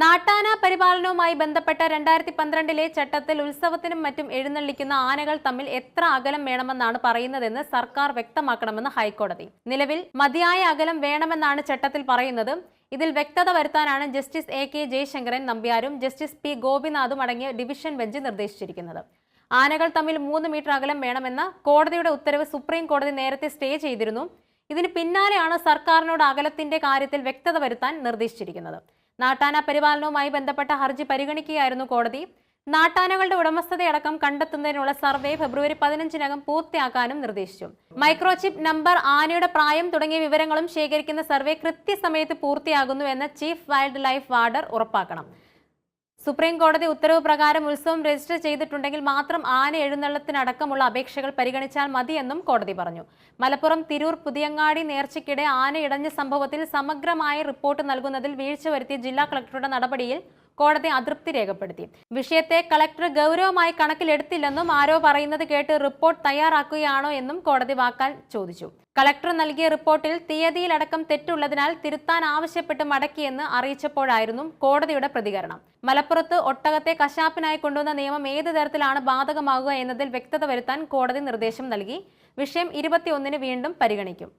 നാട്ടാന പരിപാലനവുമായി ബന്ധപ്പെട്ട 2012 ചട്ടത്തിൽ ഉത്സവത്തിനും മറ്റും എഴുന്നള്ളിക്കുന്ന ആനകൾ തമ്മിൽ എത്ര അകലം വേണമെന്നാണ് പറയുന്നതെന്ന് സർക്കാർ വ്യക്തമാക്കണമെന്ന് ഹൈക്കോടതി. നിലവിൽ മതിയായ അകലം വേണമെന്നാണ് ചട്ടത്തിൽ പറയുന്നത്. ഇതിൽ വ്യക്തത വരുത്താനാണ് ജസ്റ്റിസ് AK ജയശങ്കരൻ നമ്പ്യാരും ജസ്റ്റിസ് P ഗോപിനാഥും അടങ്ങിയ ഡിവിഷൻ ബെഞ്ച് നിർദ്ദേശിച്ചിരിക്കുന്നത്. ആനകൾ തമ്മിൽ 3 മീറ്റർ അകലം വേണമെന്ന കോടതിയുടെ ഉത്തരവ് സുപ്രീം കോടതി നേരത്തെ സ്റ്റേ ചെയ്തിരുന്നു. ഇതിന് പിന്നാലെയാണ് സർക്കാരിനോട് അകലത്തിന്റെ കാര്യത്തിൽ വ്യക്തത വരുത്താൻ നിർദ്ദേശിച്ചിരിക്കുന്നത്. നാട്ടാന പരിപാലനവുമായി ബന്ധപ്പെട്ട ഹർജി പരിഗണിക്കുകയായിരുന്നു കോടതി. നാട്ടാനകളുടെ ഉടമസ്ഥതയടക്കം കണ്ടെത്തുന്നതിനുള്ള സർവേ ഫെബ്രുവരി 15-നകം പൂർത്തിയാക്കാനും നിർദ്ദേശിച്ചു. മൈക്രോചിപ്പ് നമ്പർ, ആനയുടെ പ്രായം തുടങ്ങിയ വിവരങ്ങളും ശേഖരിക്കുന്ന സർവേ കൃത്യസമയത്ത് പൂർത്തിയാകുന്നുവെന്ന് ചീഫ് വൈൽഡ് ലൈഫ് വാർഡർ ഉറപ്പാക്കണം. സുപ്രീം കോടതി ഉത്തരവ് പ്രകാരം ഉത്സവം രജിസ്റ്റർ ചെയ്തിട്ടുണ്ടെങ്കിൽ മാത്രം ആന എഴുന്നള്ളത്തിനടക്കമുള്ള അപേക്ഷകൾ പരിഗണിച്ചാൽ മതിയെന്നും കോടതി പറഞ്ഞു. മലപ്പുറം തിരൂർ പുതിയങ്ങാടി നേർച്ചയ്ക്കിടെ ആന ഇടഞ്ഞ സംഭവത്തിൽ സമഗ്രമായ റിപ്പോർട്ട് നൽകുന്നതിൽ വീഴ്ച വരുത്തിയ ജില്ലാ കളക്ടറുടെ നടപടിയിൽ കോടതി അതൃപ്തി രേഖപ്പെടുത്തി. വിഷയത്തെ കളക്ടർ ഗൗരവമായി കണക്കിലെടുത്തില്ലെന്നും ആരോ പറയുന്നത് കേട്ട് റിപ്പോർട്ട് തയ്യാറാക്കുകയാണോ എന്നും കോടതി വാക്കാൽ ചോദിച്ചു. കളക്ടർ നൽകിയ റിപ്പോർട്ടിൽ തീയതിയിലടക്കം തെറ്റുള്ളതിനാൽ തിരുത്താൻ ആവശ്യപ്പെട്ട് മടക്കിയെന്ന് അറിയിച്ചപ്പോഴായിരുന്നു കോടതിയുടെ പ്രതികരണം. മലപ്പുറത്ത് ഒട്ടകത്തെ കശാപ്പിനായി കൊണ്ടുവന്ന നിയമം ഏത് തരത്തിലാണ് ബാധകമാകുക എന്നതിൽ വ്യക്തത വരുത്താൻ കോടതി നിർദ്ദേശം നൽകി. വിഷയം 21-ന് വീണ്ടും പരിഗണിക്കും.